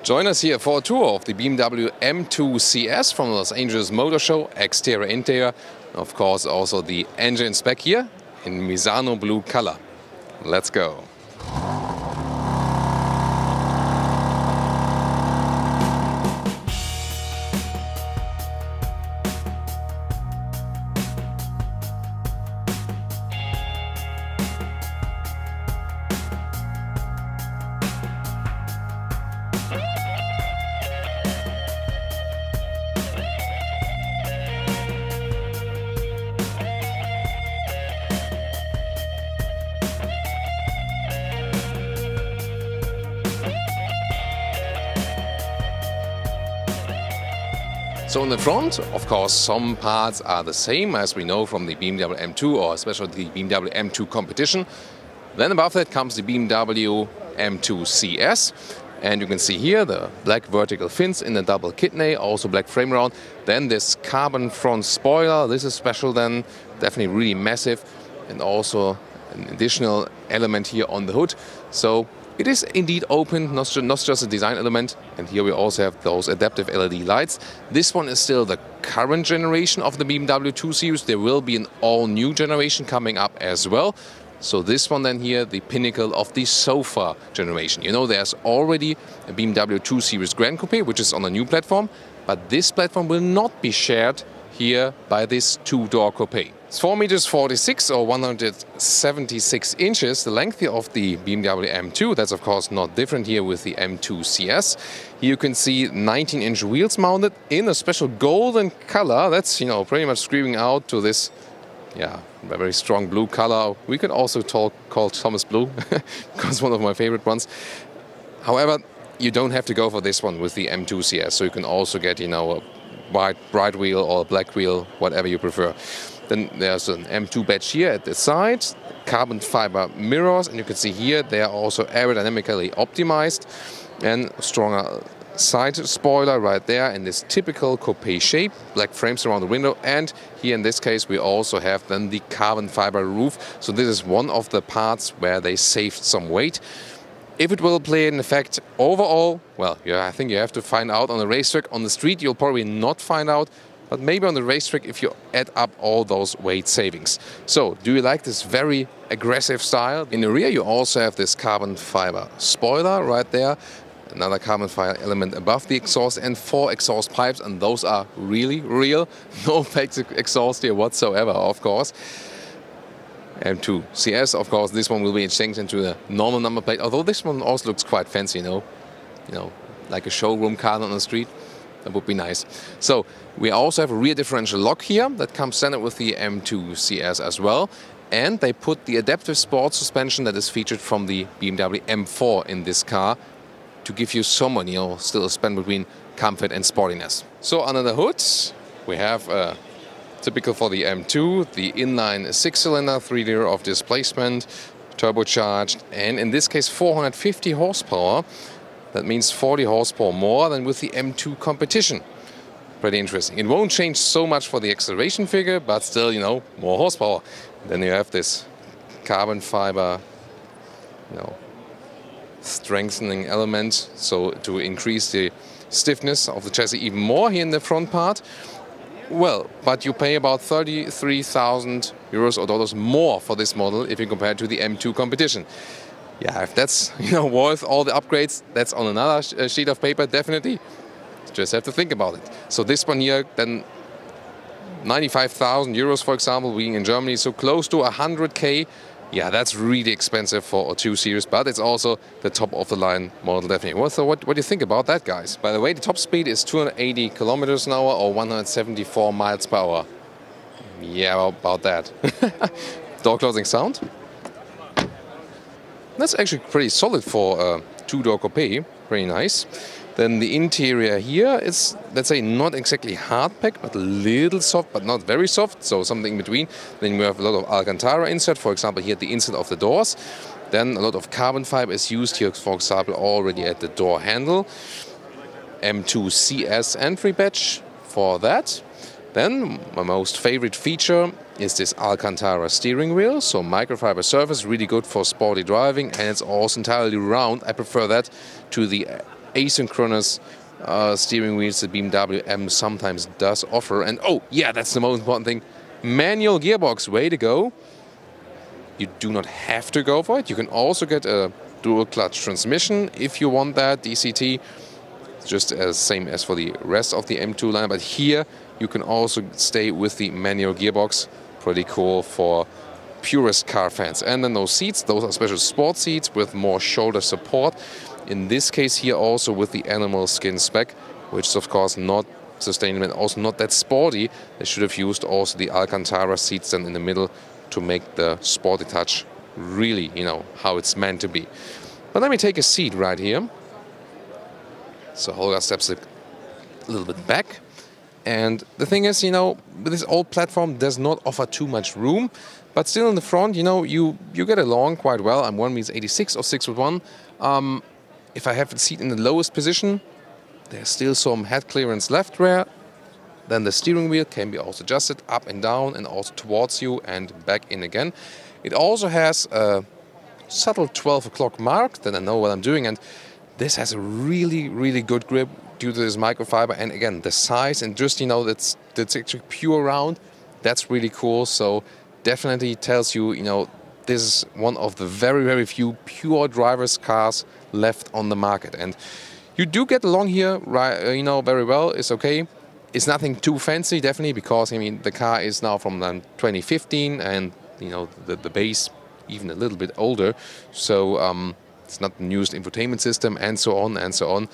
Join us here for a tour of the BMW M2 CS from the Los Angeles Motor Show, exterior, interior, of course also the engine spec here in Misano blue color. Let's go. So in the front, of course, some parts are the same as we know from the BMW M2 or especially the BMW M2 competition. Then above that comes the BMW M2 CS. And you can see here the black vertical fins in the double kidney, also black frame around. Then this carbon front spoiler, this is special then, definitely really massive. And also an additional element here on the hood. So it is indeed open, not just a design element. And here we also have those adaptive LED lights. This one is still the current generation of the BMW 2 Series. There will be an all-new generation coming up as well. So this one then here, the pinnacle of the sofa generation. You know, there's already a BMW 2 Series Grand Coupé, which is on a new platform. But this platform will not be shared here by this two-door coupé. It's 4.46 meters or 176 inches, the length here of the BMW M2. That's of course not different here with the M2 CS. Here you can see 19-inch wheels mounted in a special golden color. That's, you know, pretty much screaming out to this, yeah, very strong blue color. We could also call Thomas Blue, because one of my favorite ones. However, you don't have to go for this one with the M2 CS. So you can also get, you know, a white bright wheel or black wheel, whatever you prefer. Then there's an M2 badge here at the side, carbon fiber mirrors, and you can see here they are also aerodynamically optimized, and stronger side spoiler right there in this typical coupé shape, black frames around the window, and here in this case we also have then the carbon fiber roof. So this is one of the parts where they saved some weight. If it will play an effect overall, well, yeah, I think you have to find out on the racetrack. On the street you'll probably not find out, but maybe on the racetrack if you add up all those weight savings. So, do you like this very aggressive style? In the rear you also have this carbon fiber spoiler right there, another carbon fiber element above the exhaust, and 4 exhaust pipes, and those are really real. No fake exhaust here whatsoever, of course. M2 CS, of course, this one will be changed into a normal number plate, although this one also looks quite fancy, you know, like a showroom car on the street. That would be nice. So we also have a rear differential lock here that comes standard with the M2 CS as well. And they put the adaptive sport suspension that is featured from the BMW M4 in this car to give you someone, you know, still a span between comfort and sportiness. So under the hood we have typical for the M2, the inline 6-cylinder, 3-liter of displacement, turbocharged, and in this case 450 horsepower. That means 40 horsepower more than with the M2 competition. Pretty interesting. It won't change so much for the acceleration figure, but still, you know, more horsepower. Then you have this carbon fiber, you know, strengthening element, so to increase the stiffness of the chassis even more here in the front part. Well, but you pay about 33,000 euros or dollars more for this model if you compare it to the M2 competition. Yeah, if that's, you know, worth all the upgrades, that's on another sheet of paper, definitely. Just have to think about it. So this one here, then 95,000 euros, for example, being in Germany, so close to 100K. Yeah, that's really expensive for a 2 Series, but it's also the top of the line model, definitely. Well, so what do you think about that, guys? By the way, the top speed is 280 kilometers an hour or 174 miles per hour. Yeah, about that. Door closing sound. That's actually pretty solid for a two-door coupé, pretty nice. Then the interior here is, let's say, not exactly hard pack, but a little soft, but not very soft, so something in between. Then we have a lot of Alcantara insert, for example, here at the inside of the doors. Then a lot of carbon fiber is used here, for example, already at the door handle. M2 CS entry badge for that. Then my most favorite feature is this Alcantara steering wheel, so microfiber surface, really good for sporty driving, and it's also entirely round. I prefer that to the asynchronous steering wheels the BMW M sometimes does offer. And oh yeah, that's the most important thing. Manual gearbox, way to go. You do not have to go for it. You can also get a dual clutch transmission if you want that, DCT. Just as same as for the rest of the M2 line, but here you can also stay with the manual gearbox. Pretty cool for purist car fans. And then those seats, those are special sport seats with more shoulder support. In this case here also with the animal skin spec, which is of course not sustainable and also not that sporty. They should have used also the Alcantara seats then in the middle to make the sporty touch really, you know, how it's meant to be. But let me take a seat right here. So Holger steps a little bit back. And the thing is, you know, this old platform does not offer too much room, but still in the front, you know, you get along quite well. I'm 1m86 or 6'1". If I have the seat in the lowest position, there's still some head clearance left there. Then the steering wheel can be also adjusted up and down and also towards you and back in again. It also has a subtle 12 o'clock mark, then I know what I'm doing. And this has a really, really good grip due to this microfiber. And again, the size and just, you know, that's actually pure round. That's really cool. So definitely tells you, you know, this is one of the very, very few pure driver's cars left on the market. And you do get along here, right, you know, very well. It's okay. It's nothing too fancy, definitely, because, I mean, the car is now from 2015 and, you know, the base even a little bit older. So it's not the newest infotainment system and so on and so on.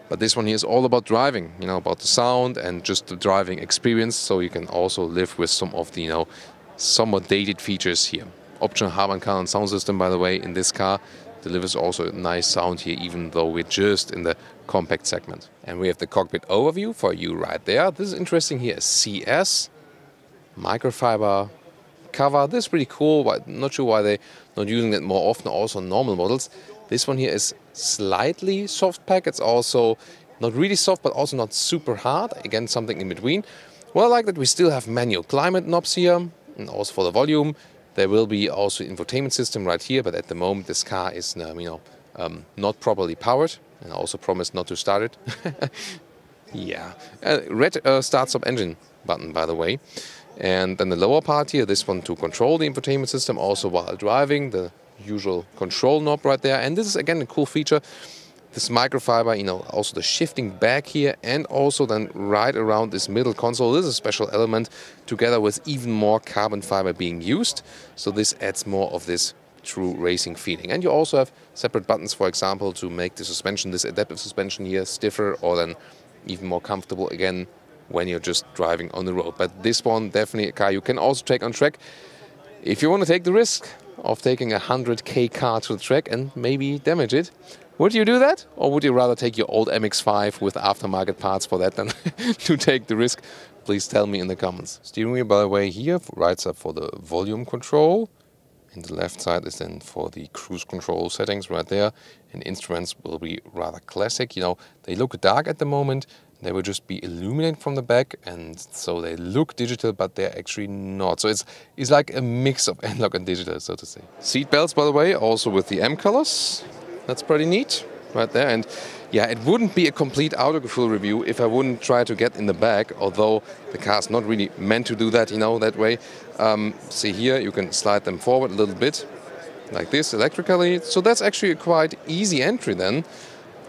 But this one here is all about driving, you know, about the sound and just the driving experience. So you can also live with some of the, you know, somewhat dated features here. Optional Harman-Kardon sound system, by the way, in this car delivers also a nice sound here, even though we're just in the compact segment. And we have the cockpit overview for you right there. This is interesting here, CS, microfiber cover. This is pretty cool, but not sure why they're not using that more often, also on normal models. This one here is slightly soft pack. It's also not really soft, but also not super hard. Again, something in between. Well, I like that we still have manual climate knobs here, and also for the volume. There will be also infotainment system right here, but at the moment this car is, you know, not properly powered, and I also promised not to start it. Yeah, red start-stop engine button, by the way. And then the lower part here, this one to control the infotainment system, also while driving, the usual control knob right there. And this is again a cool feature, this microfiber, you know, also the shifting back here and also then right around this middle console. This is a special element together with even more carbon fiber being used. So this adds more of this true racing feeling. And you also have separate buttons, for example, to make the suspension, this adaptive suspension here, stiffer or then even more comfortable again when you're just driving on the road. But this one, definitely a car you can also take on track if you want to take the risk of taking a 100k car to the track and maybe damage it. Would you do that? Or would you rather take your old MX-5 with aftermarket parts for that than to take the risk? Please tell me in the comments. Steering wheel, by the way, here, right side for the volume control. And the left side is then for the cruise control settings right there. And instruments will be rather classic. You know, they look dark at the moment. They will just be illuminated from the back, and so they look digital, but they're actually not. So it's like a mix of analog and digital, so to say. Seat belts, by the way, also with the M colors. That's pretty neat right there. And yeah, it wouldn't be a complete Autogefühl review if I wouldn't try to get in the back, although the car's not really meant to do that, you know, that way. See here, you can slide them forward a little bit, like this, electrically. So that's actually a quite easy entry then.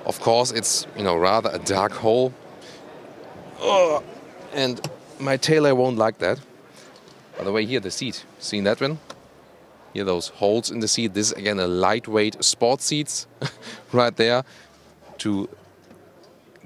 Of course, it's, you know, rather a dark hole. And my tailor won't like that. By the way, here the seat, seen that one? Here those holes in the seat. This is again a lightweight sport seats right there to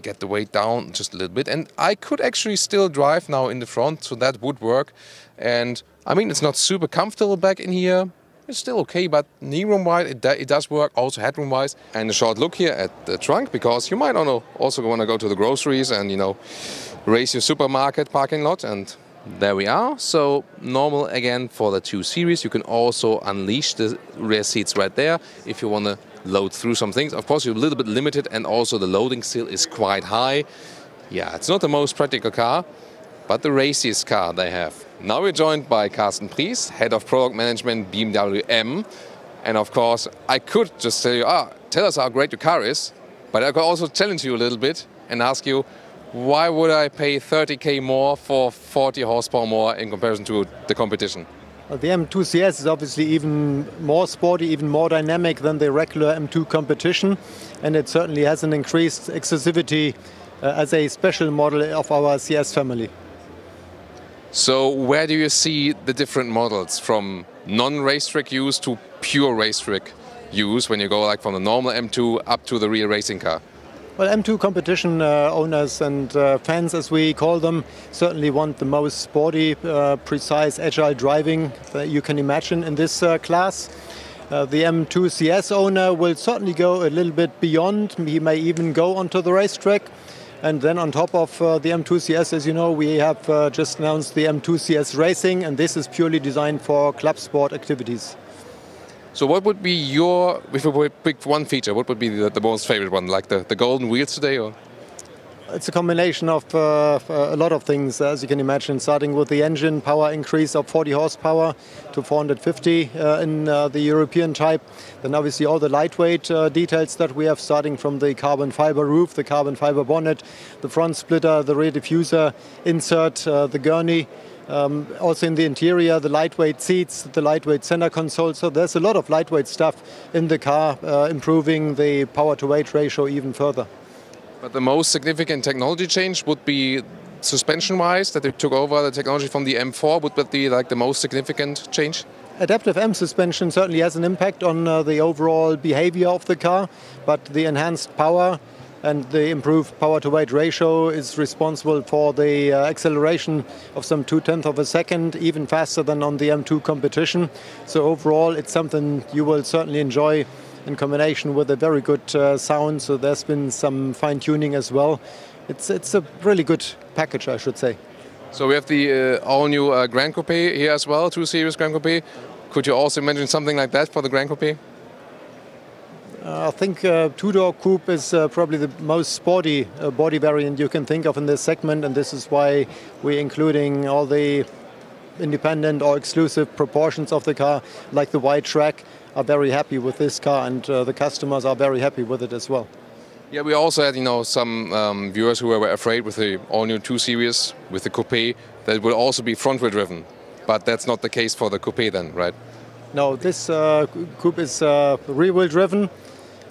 get the weight down just a little bit. And I could actually still drive now in the front, so that would work. And I mean, it's not super comfortable back in here. It's still okay, but knee room wise it does work, also headroom wise. And a short look here at the trunk, because you might also want to go to the groceries and, you know, race your supermarket parking lot. And there we are. So normal again for the 2 Series. You can also unleash the rear seats right there if you want to load through some things. Of course, you're a little bit limited, and also the loading still is quite high. Yeah, it's not the most practical car, but the raciest car they have. Now we're joined by Carsten Pries, Head of Product Management, BMW M. And of course, I could just tell you, tell us how great your car is, But I could also challenge you a little bit and ask you, why would I pay 30k more for 40 horsepower more in comparison to the competition? The M2 CS is obviously even more sporty, even more dynamic than the regular M2 competition, and it certainly has an increased exclusivity as a special model of our CS family. So where do you see the different models from non-racetrack use to pure racetrack use when you go like from the normal M2 up to the real racing car? Well, M2 competition owners and fans, as we call them, certainly want the most sporty, precise, agile driving that you can imagine in this class. The M2 CS owner will certainly go a little bit beyond. He may even go onto the racetrack. And then on top of the M2 CS, as you know, we have just announced the M2 CS Racing, and this is purely designed for club sport activities. So what would be your, if you would pick one feature, what would be the most favorite one, like the golden wheels today? Or? It's a combination of a lot of things, as you can imagine, starting with the engine power increase of 40 horsepower to 450 in the European type. Then obviously all the lightweight details that we have, starting from the carbon fiber roof, the carbon fiber bonnet, the front splitter, the rear diffuser insert, the gurney. Also in the interior, the lightweight seats, the lightweight center console. So there's a lot of lightweight stuff in the car, improving the power-to-weight ratio even further. But the most significant technology change would be suspension-wise, that they took over the technology from the M4. Would that be like the most significant change? Adaptive M suspension certainly has an impact on the overall behavior of the car, but the enhanced power and the improved power-to-weight ratio is responsible for the acceleration of some 0.2 of a second, even faster than on the M2 competition. So overall, it's something you will certainly enjoy in combination with a very good sound. So there's been some fine-tuning as well. It's a really good package, I should say. So we have the all-new Grand Coupé here as well, 2 Series Grand Coupé. Could you also mention something like that for the Grand Coupé? I think two-door coupe is probably the most sporty body variant you can think of in this segment, and this is why we're including all the independent or exclusive proportions of the car, like the wide track. Are very happy with this car, and the customers are very happy with it as well. Yeah, we also had some viewers who were afraid with the all-new 2 Series, with the Coupé, that it will also be front-wheel driven. But that's not the case for the Coupé then, right? No, this coupe is rear-wheel driven,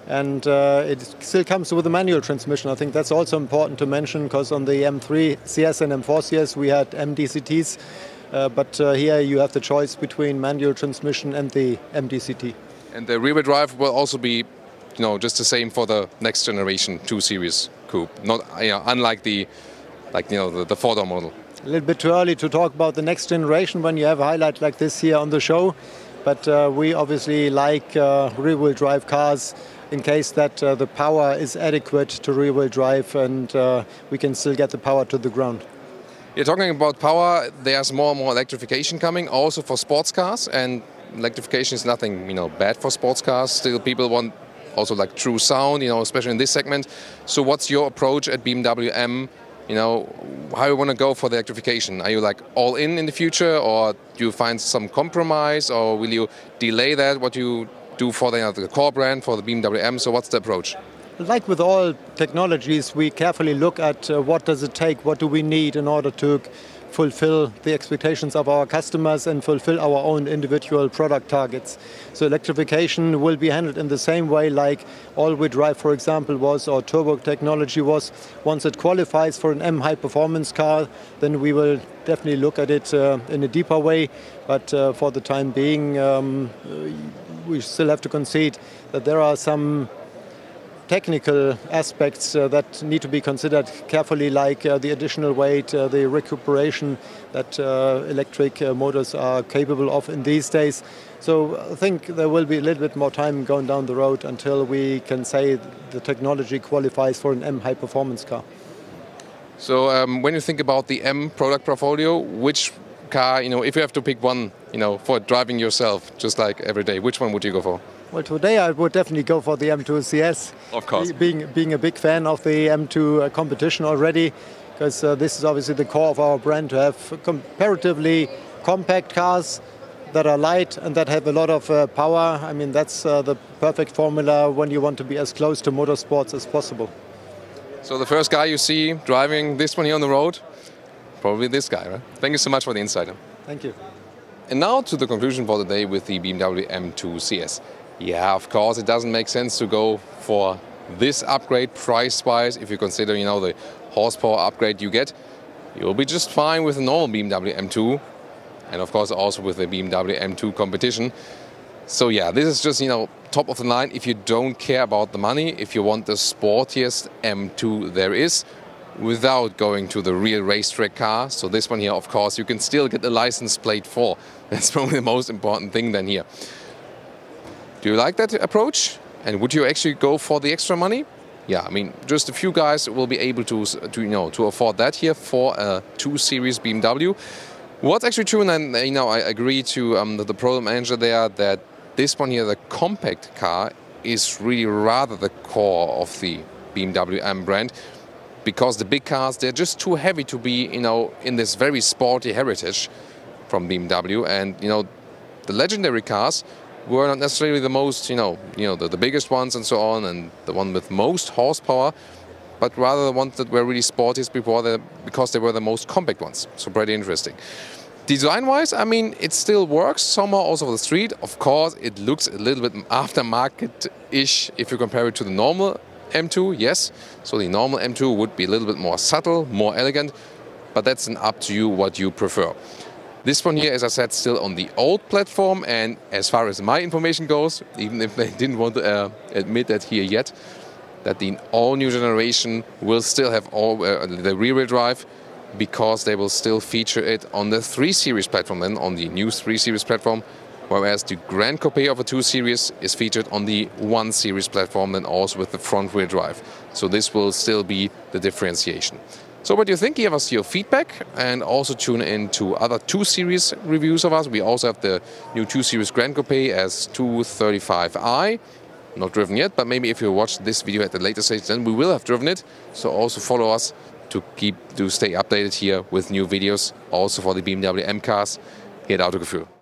and it still comes with a manual transmission. I think that's also important to mention, because on the M3 CS and M4 CS we had MDCTs, but here you have the choice between manual transmission and the MDCT. And the rear-wheel drive will also be, just the same for the next generation 2 Series coupe, not unlike the the 4-door model. A little bit too early to talk about the next generation when you have a highlight like this here on the show, but we obviously like rear-wheel drive cars in case that the power is adequate to rear-wheel drive, and we can still get the power to the ground. You're talking about power. There's more and more electrification coming, also for sports cars, and electrification is nothing bad for sports cars. Still, people want also like true sound, especially in this segment. So what's your approach at BMW M? How you want to go for the electrification? Are you like all in the future, or do you find some compromise, or will you delay that, what you do for the core brand, for the BMW M? So what's the approach? Like with all technologies, we carefully look at what does it take, what do we need in order to fulfill the expectations of our customers and fulfill our own individual product targets. So electrification will be handled in the same way like all-wheel drive, for example, was, or turbo technology was. Once it qualifies for an M high-performance car, then we will definitely look at it in a deeper way. But for the time being, we still have to concede that there are some technical aspects that need to be considered carefully, like the additional weight, the recuperation that electric motors are capable of in these days. So I think there will be a little bit more time going down the road until we can say the technology qualifies for an M high-performance car. So when you think about the M product portfolio, which car, if you have to pick one, for driving yourself, just like every day, which one would you go for? Well, today I would definitely go for the M2 CS. Of course. Being a big fan of the M2 competition already, because this is obviously the core of our brand, to have comparatively compact cars, that are light and that have a lot of power. I mean, that's the perfect formula when you want to be as close to motorsports as possible. So the first guy you see driving this one here on the road, probably this guy, right? Thank you so much for the insight. Thank you. And now to the conclusion for the day with the BMW M2 CS. Yeah, of course, it doesn't make sense to go for this upgrade price-wise. If you consider, you know, the horsepower upgrade you get, you'll be just fine with the normal BMW M2, and of course also with the BMW M2 competition. So yeah, this is just, you know, top of the line if you don't care about the money, if you want the sportiest M2 there is, without going to the real racetrack car. So this one here, of course, you can still get the license plate for. That's probably the most important thing then here. Do you like that approach? And would you actually go for the extra money? Yeah, I mean, just a few guys will be able to afford that here for a 2 Series BMW. What's actually true, and then, you know, I agree to the program manager there, that this one here, the compact car, is really rather the core of the BMW M brand, because the big cars, they're just too heavy to be, you know, in this very sporty heritage from BMW. And, you know, the legendary cars were not necessarily the most, the biggest ones and so on, and the one with most horsepower, but rather the ones that were really sporty because they were the most compact ones. So pretty interesting. Design-wise, I mean, it still works somehow also for the street. Of course, it looks a little bit aftermarket-ish if you compare it to the normal M2, yes. So the normal M2 would be a little bit more subtle, more elegant, but that's up to you what you prefer. This one here, as I said, still on the old platform, and as far as my information goes, even if they didn't want to admit that here yet, that the all-new generation will still have the rear-wheel drive, because they will still feature it on the 3 Series platform, then on the new 3 Series platform, whereas the Grand Coupé of a 2 Series is featured on the 1 Series platform, then also with the front-wheel drive. So this will still be the differentiation. So what do you think? Give us your feedback, and also tune in to other 2 Series reviews of us. We also have the new 2 Series Grand Coupé as 235i. Not driven yet, but maybe if you watch this video at the later stage, then we will have driven it. So also follow us to stay updated here with new videos, also for the BMW M cars here at Autogefühl.